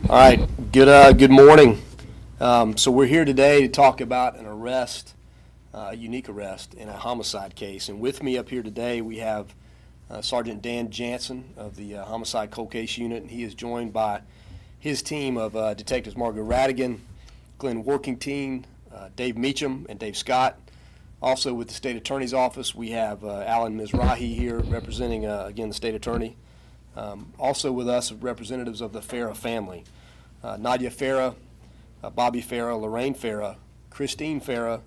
All right, good morning. So we're here today to talk about an arrest, a unique arrest in a homicide case. And with me up here today we have Sergeant Dan Jansen of the Homicide Cold Case Unit, and he is joined by his team of Detectives Margaret Radigan, Glenn Workington, Dave Meacham, and Dave Scott. Also with the State Attorney's Office, we have Alan Mizrahi here representing, again, the State Attorney. Also with us, representatives of the Farah family. Nadia Farah, Bobby Farah, Lorraine Farah, Christine Farah,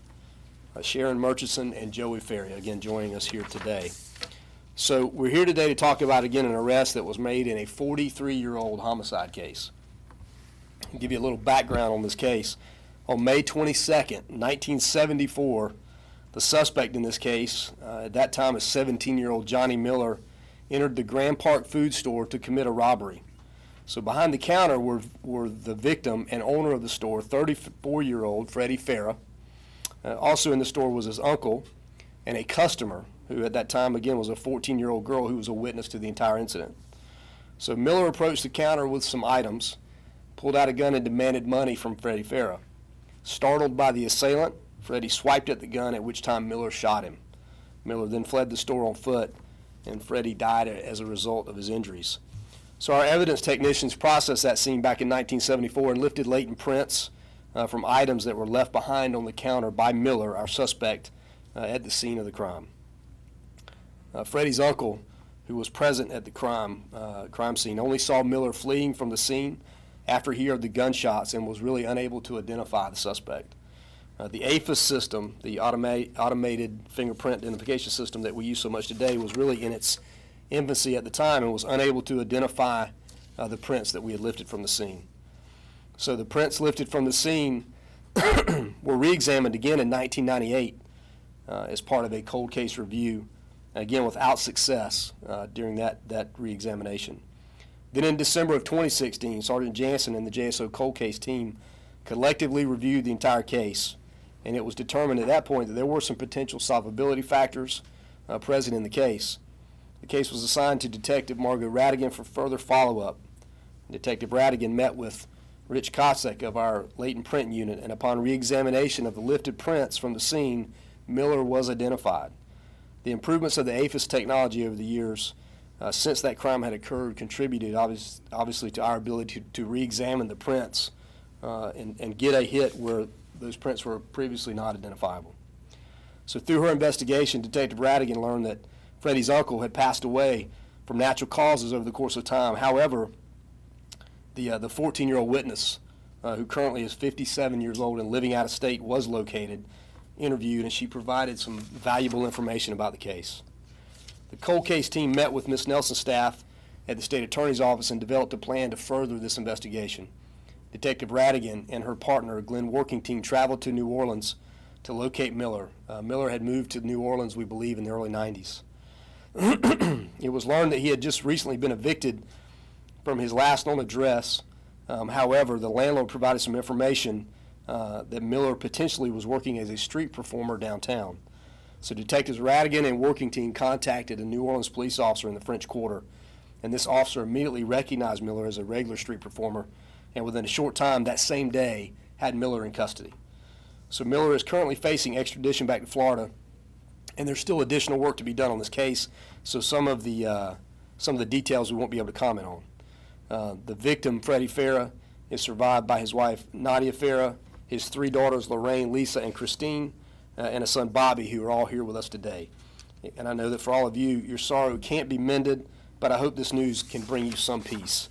Sharon Murchison, and Joey Farah, again, joining us here today. So we're here today to talk about, again, an arrest that was made in a 43-year-old homicide case. I'll give you a little background on this case. On May 22nd, 1974, the suspect in this case, at that time a 17-year-old Johnny Miller, entered the Grand Park food store to commit a robbery. So behind the counter were the victim and owner of the store, 34-year-old Freddie Farah. Also in the store was his uncle and a customer who at that time, again, was a 14-year-old girl who was a witness to the entire incident. So Miller approached the counter with some items, pulled out a gun and demanded money from Freddie Farah. Startled by the assailant, Freddie swiped at the gun, at which time Miller shot him. Miller then fled the store on foot, and Freddie died as a result of his injuries. So our evidence technicians processed that scene back in 1974 and lifted latent prints from items that were left behind on the counter by Miller, our suspect, at the scene of the crime. Freddie's uncle, who was present at the crime scene, only saw Miller fleeing from the scene after he heard the gunshots and was really unable to identify the suspect. The AFIS system, the automated fingerprint identification system that we use so much today, was really in its infancy at the time and was unable to identify the prints that we had lifted from the scene. So the prints lifted from the scene were re-examined again in 1998 as part of a cold case review, again without success during that re-examination. Then in December of 2016, Sergeant Jansen and the JSO cold case team collectively reviewed the entire case, and it was determined at that point that there were some potential solvability factors present in the case. The case was assigned to Detective Margaret Radigan for further follow-up. Detective Radigan met with Rich Kosek of our latent print unit, and upon re-examination of the lifted prints from the scene, Miller was identified. The improvements of the AFIS technology over the years since that crime had occurred contributed obviously to our ability to re-examine the prints and get a hit where those prints were previously not identifiable. So through her investigation, Detective Radigan learned that Freddie's uncle had passed away from natural causes over the course of time. However, the 14-year-old witness, who currently is 57 years old and living out of state, was located, interviewed, and she provided some valuable information about the case. The cold case team met with Ms. Nelson's staff at the State Attorney's Office and developed a plan to further this investigation. Detective Radigan and her partner, Glenn Workington, traveled to New Orleans to locate Miller. Miller had moved to New Orleans, we believe, in the early 90s. It was learned that he had just recently been evicted from his last known address. However, the landlord provided some information that Miller potentially was working as a street performer downtown. So Detectives Radigan and Workington contacted a New Orleans police officer in the French Quarter, and this officer immediately recognized Miller as a regular street performer, and within a short time that same day had Miller in custody. So Miller is currently facing extradition back to Florida, and there's still additional work to be done on this case, so some of the details we won't be able to comment on. The victim, Freddie Farah, is survived by his wife, Nadia Farah, his three daughters, Lorraine, Lisa, and Christine, and a son, Bobby, who are all here with us today. And I know that for all of you, your sorrow can't be mended, but I hope this news can bring you some peace.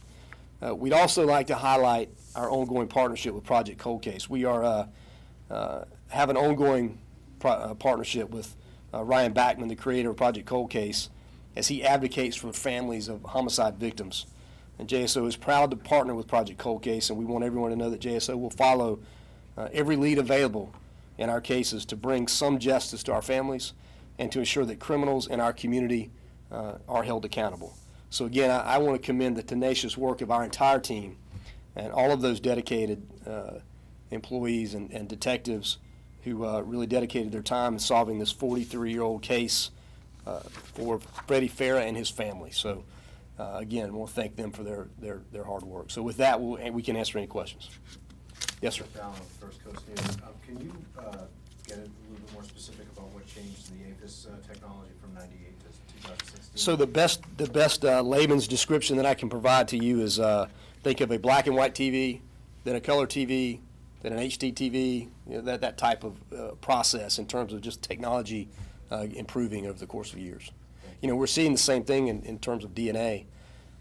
We'd also like to highlight our ongoing partnership with Project Cold Case. We are have an ongoing partnership with Ryan Backman, the creator of Project Cold Case, as he advocates for families of homicide victims. And JSO is proud to partner with Project Cold Case, and we want everyone to know that JSO will follow every lead available in our cases to bring some justice to our families and to ensure that criminals in our community are held accountable. So again, I want to commend the tenacious work of our entire team and all of those dedicated employees and detectives who really dedicated their time in solving this 43-year-old case for Freddie Farah and his family. So again, we'll thank them for their hard work. So with that, we can answer any questions. Yes, sir. Down on First Coast News. Can you get a little bit more specific about what changed in the APIS technology from '98 to 2016? So the best layman's description that I can provide to you is think of a black and white TV, then a color TV, then an HD TV. You know, that type of process in terms of just technology improving over the course of years. You know, we're seeing the same thing in terms of DNA,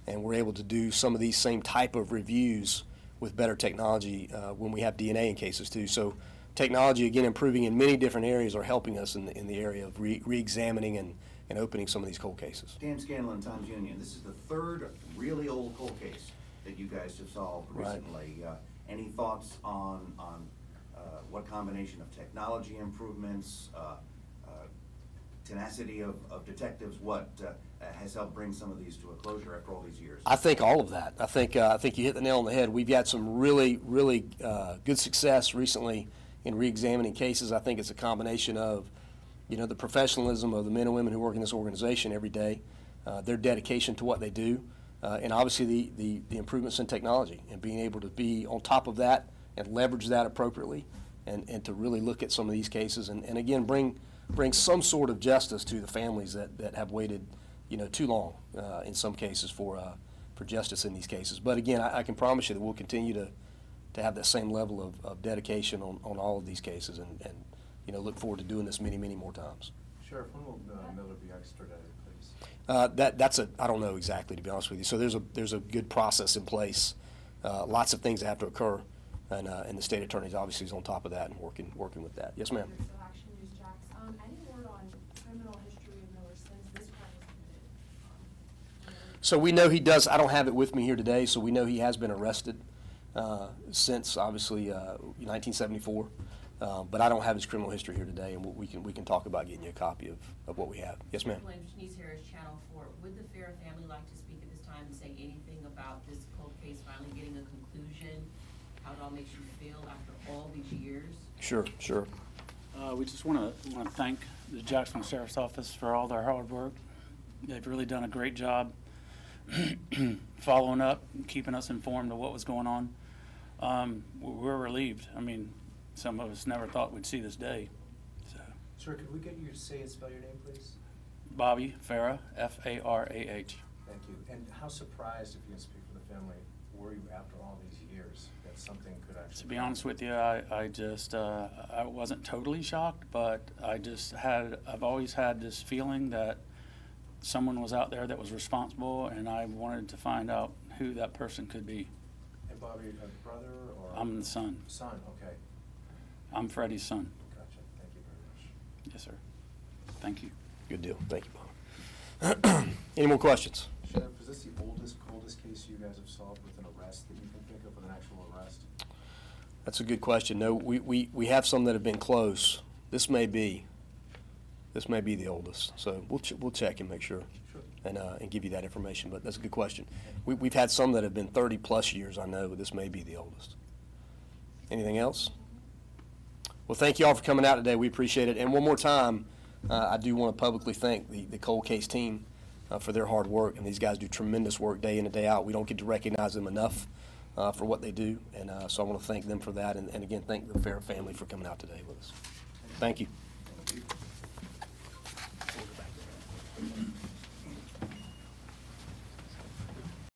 and we're able to do some of these same type of reviews with better technology when we have DNA in cases too. So technology, again, improving in many different areas are helping us in the area of re-examining and opening some of these cold cases. Dan Scanlon, Times Union. This is the third really old cold case that you guys have solved recently. Right. Any thoughts on what combination of technology improvements, tenacity of detectives, what has helped bring some of these to a closure after all these years? I think all of that. I think you hit the nail on the head. We've had some really good success recently in re-examining cases. I think it's a combination of, you know, the professionalism of the men and women who work in this organization every day, their dedication to what they do, and obviously the improvements in technology and being able to be on top of that and leverage that appropriately and to really look at some of these cases and again bring some sort of justice to the families that have waited, you know, too long in some cases for justice in these cases. But again, I can promise you that we'll continue to have that same level of dedication on all of these cases and you know, look forward to doing this many more times. Sheriff, when will Miller be extradited, please? That's I don't know exactly, to be honest with you. So there's a good process in place. Lots of things that have to occur, and the state attorney obviously is on top of that and working with that. Yes, ma'am. Any word on criminal history of Miller since this crime was committed? So we know he does. I don't have it with me here today, so we know he has been arrested since obviously 1974. But I don't have his criminal history here today, and we can talk about getting you a copy of what we have. Yes, ma'am. Denise Harris, Channel 4. Would the Farah family like to speak at this time and say anything about this cold case finally getting a conclusion? How it all makes you feel after all these years? Sure. We just want to thank the Jacksonville Sheriff's Office for all their hard work. They've really done a great job following up and keeping us informed of what was going on. We're relieved. I mean, some of us never thought we'd see this day. So. Sir, could we get you to say and spell your name, please? Bobby Farah, F-A-R-A-H. Thank you. And how surprised, if you can speak for the family, were you after all these years that something could actually... To be honest with you, I wasn't totally shocked, but I've always had this feeling that someone was out there that was responsible, and I wanted to find out who that person could be. And Bobby, a brother or... I'm the son. Son, okay. I'm Freddie's son. Gotcha. Thank you very much. Yes, sir. Thank you. Good deal. Thank you, Bob. Any more questions? Sheriff, is this the coldest case you guys have solved with an arrest that you can think of, with an actual arrest? That's a good question. No, we have some that have been close. This may be the oldest. So we'll check and make sure, Sure. And give you that information. But that's a good question. We've had some that have been 30+ years. I know, but this may be the oldest. Anything else? Well, thank you all for coming out today. We appreciate it. And one more time, I do want to publicly thank the cold case team for their hard work. And these guys do tremendous work day in and day out. We don't get to recognize them enough for what they do. And so I want to thank them for that. And again, thank the Farah family for coming out today with us. Thank you.